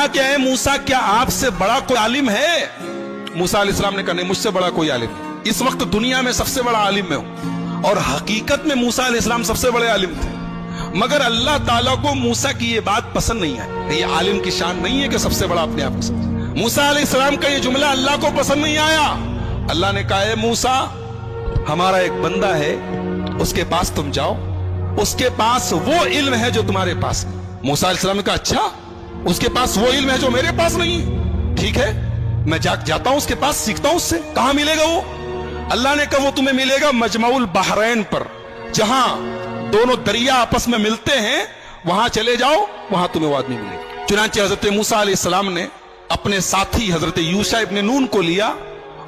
क्या है मूसा, क्या आपसे बड़ा कोई आलिम है? मूसा अलैहिस्सलाम ने कहा नहीं, मुझसे बड़ा कोई आलिम नहीं। इस वक्त दुनिया में सबसे बड़ा आलिम मैं हूं। और हकीकत में मूसा अलैहिस्सलाम सबसे बड़े आलिम थे, मगर अल्लाह ताला को मूसा की ये बात पसंद नहीं है। ये आलिम की शान नहीं है कि सबसे बड़ा अपने आप को समझे। मूसा अलैहिस्सलाम का ये जुमला अल्लाह को पसंद नहीं आया। अल्लाह ने कहा है मूसा, हमारा एक बंदा है, उसके पास तुम जाओ, उसके पास वो इल्म है जो तुम्हारे पास नहीं। मूसा अलैहिस्सलाम ने कहा अच्छा, उसके पास वो इल्म है जो मेरे पास नहीं है, ठीक है, मैं जाता हूं उसके पास, सीखता हूं उससे। कहां मिलेगा वो? अल्लाह ने कहा वो तुम्हें मिलेगा मजमाउल बहरैन पर, जहां दोनों दरिया आपस में मिलते हैं, वहां चले जाओ, वहां तुम्हें वो आदमी मिलेगा। चुनांचे हजरत मूसा अलैहिस्सलाम ने अपने साथी हजरत यूशा इब्न नून को लिया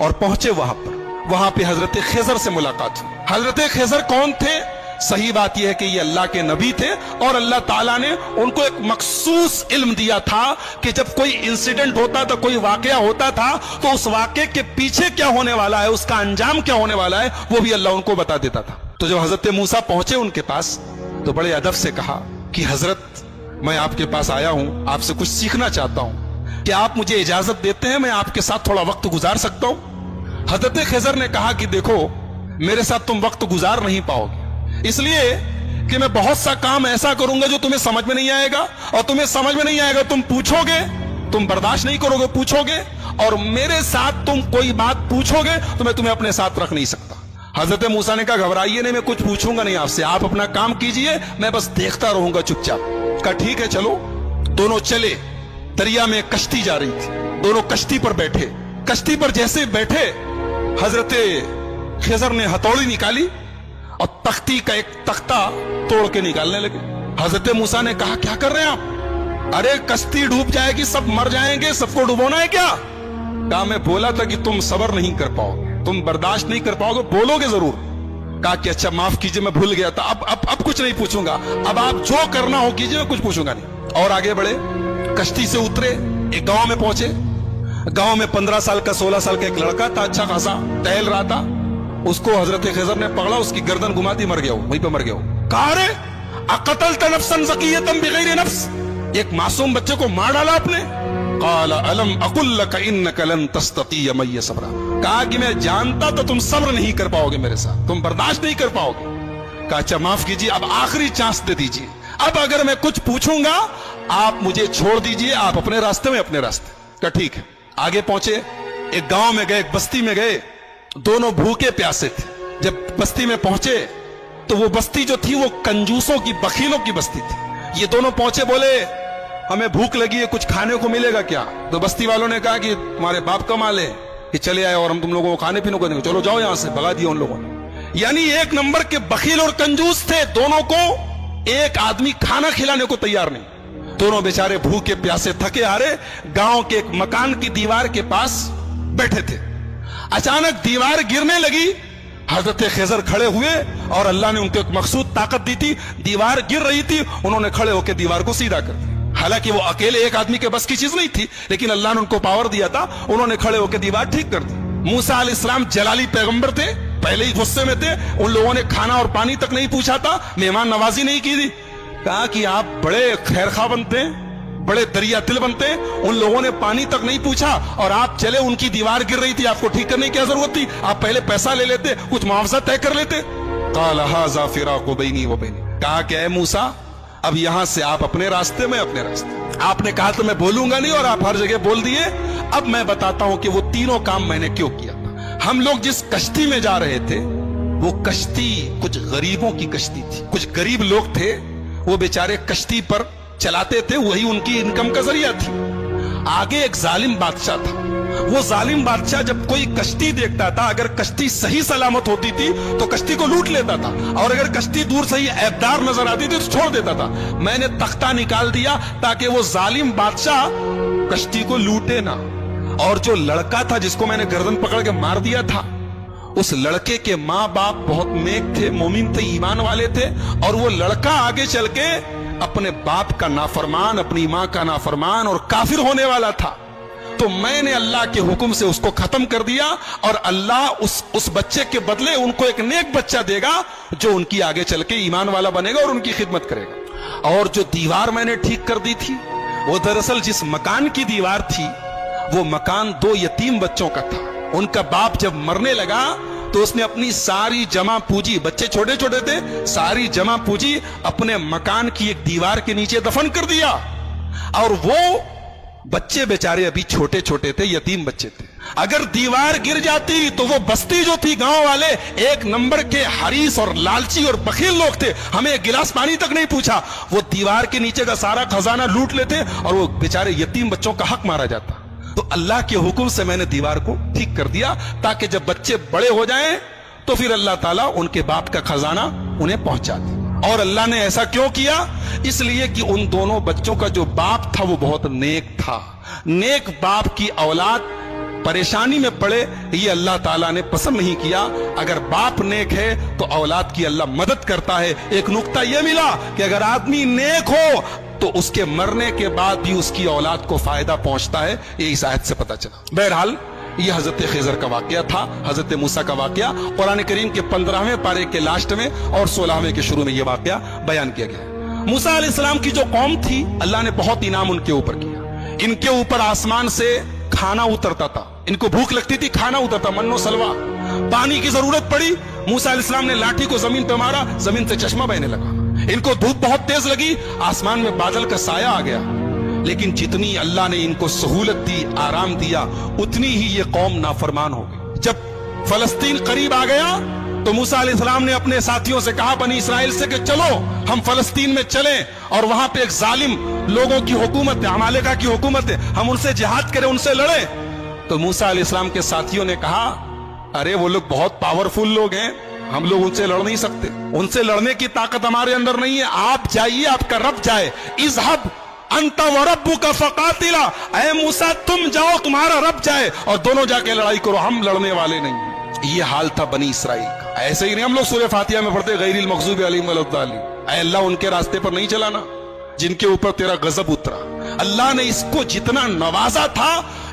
और पहुंचे वहां पर। वहां पे हजरत खिजर से मुलाकात हुई। हजरत खिजर कौन थे? सही बात यह है कि ये अल्लाह के नबी थे और अल्लाह ताला ने उनको एक मखसूस इल्म दिया था कि जब कोई इंसिडेंट होता था, कोई वाकया होता था, तो उस वाकये के पीछे क्या होने वाला है, उसका अंजाम क्या होने वाला है, वो भी अल्लाह उनको बता देता था। तो जब हजरत मूसा पहुंचे उनके पास, तो बड़े अदब से कहा कि हजरत, मैं आपके पास आया हूं, आपसे कुछ सीखना चाहता हूं, क्या आप मुझे इजाजत देते हैं, मैं आपके साथ थोड़ा वक्त गुजार सकता हूं? हजरत खिजर ने कहा कि देखो, मेरे साथ तुम वक्त गुजार नहीं पाओगे, इसलिए कि मैं बहुत सा काम ऐसा करूंगा जो तुम्हें समझ में नहीं आएगा, और तुम्हें समझ में नहीं आएगा, तुम पूछोगे, तुम बर्दाश्त नहीं करोगे, पूछोगे, और मेरे साथ तुम कोई बात पूछोगे तो मैं तुम्हें अपने साथ रख नहीं सकता। हजरत मूसा ने कहा घबराइए नहीं, मैं कुछ पूछूंगा नहीं आपसे, आप अपना काम कीजिए, मैं बस देखता रहूंगा चुपचाप। कहा ठीक है चलो। दोनों चले, दरिया में कश्ती जा रही थी, दोनों कश्ती पर बैठे। कश्ती पर जैसे बैठे, हजरत खिजर ने हथौड़ी निकाली और तख्ती का एक तख्ता तोड़ के निकालने लगे। हजरत मूसा ने कहा क्या कर रहे हैं आप? अरे कश्ती डूब जाएगी, सब मर जाएंगे, सबको डुबोना है क्या? कहा मैं बोला था कि तुम सब्र नहीं कर पाओगे, तुम बर्दाश्त नहीं कर पाओगे, बोलोगे जरूर। कहा कि अच्छा माफ कीजिए, मैं भूल गया था, अब कुछ नहीं पूछूंगा, अब आप जो करना हो कीजिए, मैं कुछ पूछूंगा नहीं। और आगे बढ़े, कश्ती से उतरे, एक गांव में पहुंचे। गांव में 15 साल का 16 साल का एक लड़का था, अच्छा खासा टहल रहा था। उसको हजरत खिजर ने पकड़ा, उसकी गर्दन घुमा दी, मर गया, वहीं पे मर गया। कहा रे अक़तल्त नफ्सन ज़किय्यतन बिग़ैरि नफ्स, एक मासूम बच्चे को मार डाला आपने। क़ाला अलम अक़ुल लक इन्नक लन तस्ततिय मइय सब्रा, कहा कि मैं जानता तो तुम सब्र नहीं कर पाओगे मेरे साथ, तुम बर्दाश्त नहीं कर पाओगे। कहा अच्छा माफ कीजिए, अब आखिरी चांस दे दीजिए, अब अगर मैं कुछ पूछूंगा आप मुझे छोड़ दीजिए, आप अपने रास्ते में अपने रास्ते। कहा ठीक है। आगे पहुंचे, एक गांव में गए, एक बस्ती में गए, दोनों भूखे प्यासे थे। जब बस्ती में पहुंचे तो वो बस्ती जो थी वो कंजूसों की, बखीलों की बस्ती थी। ये दोनों पहुंचे, बोले हमें भूख लगी है, कुछ खाने को मिलेगा क्या? तो बस्ती वालों ने कहा कि तुम्हारे बाप का माल है कि चले आए और हम तुम लोगों को खाने पीने को देंगे, चलो जाओ यहां से। भगा दिया उन लोगों ने। यानी एक नंबर के बखील और कंजूस थे दोनों को, एक आदमी खाना खिलाने को तैयार नहीं। दोनों बेचारे भूखे प्यासे थके हारे गांव के एक मकान की दीवार के पास बैठे थे। अचानक दीवार गिरने लगी, हजरत खिजर खड़े हुए और अल्लाह ने उनको एक मखसूद ताकत दी थी। दीवार गिर रही थी, उन्होंने खड़े होकर दीवार को सीधा कर दिया। हालांकि वो अकेले एक आदमी के बस की चीज नहीं थी, लेकिन अल्लाह ने उनको पावर दिया था, उन्होंने खड़े होकर दीवार ठीक कर दी। मूसा अलैहिस्सलाम जलाली पैगंबर थे, पहले ही गुस्से में थे, उन लोगों ने खाना और पानी तक नहीं पूछा था, मेहमान नवाजी नहीं की थी। कहा कि आप बड़े खैरखा बनते हैं, बड़े दरिया दिल बनते हैं, उन लोगों ने पानी तक नहीं पूछा और आप चले, उनकी दीवार गिर रही थी, आपको ठीक करने की क्या जरूरत थी? आप पहले पैसा ले लेते, कुछ मुआवजा तय कर लेते। क़ाल हाज़ा फ़िराक़ु बैनी व बैनिक, कहा कि ऐ मूसा, अब यहां से आप अपने रास्ते में अपने रास्ते। आपने कहा तो मैं बोलूंगा नहीं और आप हर जगह बोल दिए। अब मैं बताता हूं कि वो तीनों काम मैंने क्यों किया था। हम लोग जिस कश्ती में जा रहे थे, वो कश्ती कुछ गरीबों की कश्ती थी, कुछ गरीब लोग थे, वो बेचारे कश्ती पर चलाते थे, वही उनकी इनकम का जरिया थी। आगे एक जालिम बादशाह था, वो जालिम बादशाह जब कोई कश्ती देखता था, अगर कश्ती सही सलामत होती थी तो कश्ती को लूट लेता था, और अगर कश्ती दूर से ही ऐबदार नजर आती थी तो छोड़ देता था। मैंने तख्ता निकाल दिया ताकि वो जालिम बादशाह कश्ती को लूटे ना। और जो लड़का था जिसको मैंने गर्दन पकड़ के मार दिया था, उस लड़के के माँ बाप बहुत नेक थे, मोमिन थे, ईमान वाले थे, और वो लड़का आगे चल के अपने बाप का नाफरमान, अपनी माँ का नाफरमान और काफिर होने वाला था। तो मैंने अल्लाह के हुक्म से उसको खत्म कर दिया, और अल्लाह उस बच्चे के बदले उनको एक नेक बच्चा देगा जो उनकी आगे चल के ईमान वाला बनेगा और उनकी खिदमत करेगा। और जो दीवार मैंने ठीक कर दी थी, वो दरअसल जिस मकान की दीवार थी वो मकान 2 यतीम बच्चों का था। उनका बाप जब मरने लगा तो उसने अपनी सारी जमा पूंजी, बच्चे छोटे छोटे थे, सारी जमा पूंजी अपने मकान की एक दीवार के नीचे दफन कर दिया। और वो बच्चे बेचारे अभी छोटे छोटे थे, यतीम बच्चे थे। अगर दीवार गिर जाती तो वो बस्ती जो थी, गांव वाले 1 नंबर के हरीस और लालची और बखील लोग थे, हमें एक गिलास पानी तक नहीं पूछा, वो दीवार के नीचे का सारा खजाना लूट लेते और वो बेचारे यतीम बच्चों का हक मारा जाता। तो अल्लाह के हुक्म से मैंने दीवार को ठीक कर दिया ताकि जब बच्चे बड़े हो जाएं तो फिर अल्लाह ताला उनके बाप का खजाना उन्हें पहुंचा दे। और अल्लाह ने ऐसा क्यों किया? इसलिए कि उन दोनों बच्चों का जो बाप था वो बहुत नेक था। नेक बाप की औलाद परेशानी में पड़े ये अल्लाह ताला ने पसंद नहीं किया। अगर बाप नेक है तो औलाद की अल्लाह मदद करता है। एक नुक्ता यह मिला कि अगर आदमी नेक हो तो उसके मरने के बाद भी उसकी औलाद को फायदा पहुंचता है। ये इस आयत से पता चला। बहरहाल ये हजरत खिज़र का वाकया था, हजरत मूसा का वाकया। कुरान करीम के 15वें पारे के लास्ट में और 16वें के शुरू में यह वाकया बयान किया गया। मूसा अलैहिस्सलाम की जो कौम थी, अल्लाह ने बहुत इनाम उनके ऊपर किया। इनके ऊपर आसमान से खाना उतरता था, इनको भूख लगती थी, खाना उतरता, मन्नो सलवा। पानी की जरूरत पड़ी, मूसा अलैहिस्सलाम ने लाठी को जमीन पे मारा, जमीन से चश्मा बहने लगा। इनको धूप बहुत तेज लगी, आसमान में बादल का साया आ गया। लेकिन जितनी अल्लाह ने इनको सहूलत दी, आराम दिया, उतनी ही ये कौम नाफरमान हो गई। जब फलस्तीन करीब आ गया तो मूसा अलैहिस्सलाम ने अपने साथियों से कहा, बनी इसराइल से, कि चलो हम फलस्तीन में चलें और वहां पे एक जालिम लोगों की हुकूमत है, अमालेका की हुकूमत है, हम उनसे जिहाद करें, उनसे लड़ें। तो मूसा अलैहिस्सलाम के साथियों ने कहा, अरे वो लोग बहुत पावरफुल लोग हैं, हम लोग उनसे लड़ नहीं सकते, उनसे लड़ने की ताकत हमारे अंदर नहीं है, आप जाइए, आपका रब जाए। इज़हब अंत व रब्बुका फकातिला, ऐ मूसा तुम जाओ, तुम्हारा रब जाए और दोनों जाके लड़ाई करो, हम लड़ने वाले नहीं। ये हाल था बनी इसराइल का। ऐसे ही नहीं हम लोग सूरह फातिहा में पढ़ते, गैरिल मग़ज़ूबि अलैहिम वलद्दालिन, ऐ अल्लाह उनके रास्ते पर नहीं चलाना जिनके ऊपर तेरा गजब उतरा। अल्लाह ने इसको जितना नवाजा था,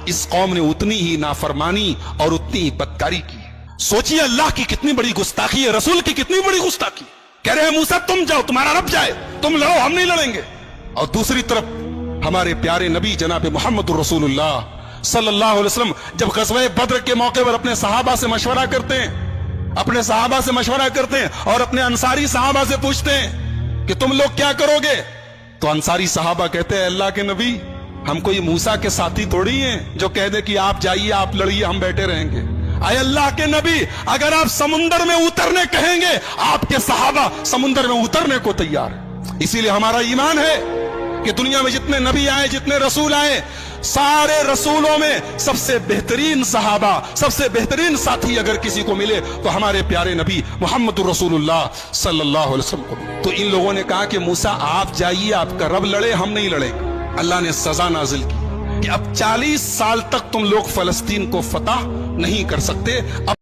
इस कौम ने उतनी ही नाफरमानी और उतनी ही बदकारी की। सोचिए अल्लाह की कितनी बड़ी गुस्ताखी है, रसूल की कितनी बड़ी गुस्ताखी। कह रहे हैं मूसा तुम जाओ, तुम्हारा रब जाए, तुम लड़ो, हम नहीं लड़ेंगे। और दूसरी तरफ हमारे प्यारे नबी जनाब मुहम्मदुर रसूलुल्लाह सल्लल्लाहु अलैहि वसल्लम जब ग़ज़वा बद्र के मौके पर अपने सहाबा से मशवरा करते हैं, अपने सहाबा से मशवरा करते हैं और अपने अंसारी सहाबा से पूछते हैं कि तुम लोग क्या करोगे? तो अंसारी सहाबा कहते हैं, अल्लाह के नबी, हम कोई मूसा के साथी थोड़ी हैं जो कह दे कि आप जाइए, आप लड़िए, हम बैठे रहेंगे। आए अल्लाह के नबी, अगर आप समुंदर में उतरने कहेंगे, आपके सहाबा समुंदर में उतरने को तैयार है। इसीलिए हमारा ईमान है कि दुनिया में जितने नबी आए, जितने रसूल आए, सारे रसूलों में सबसे बेहतरीन सहाबा, सबसे बेहतरीन साथी अगर किसी को मिले तो हमारे प्यारे नबी मुहम्मदुर रसूलुल्लाह सल्लल्लाहु अलैहि वसल्लम को मिले। तो इन लोगों ने कहा कि मूसा आप जाइए, आपका रब लड़े, हम नहीं लड़ेंगे। अल्लाह ने सजा नाजिल की कि अब 40 साल तक तुम लोग फलस्तीन को फतह नहीं कर सकते। अब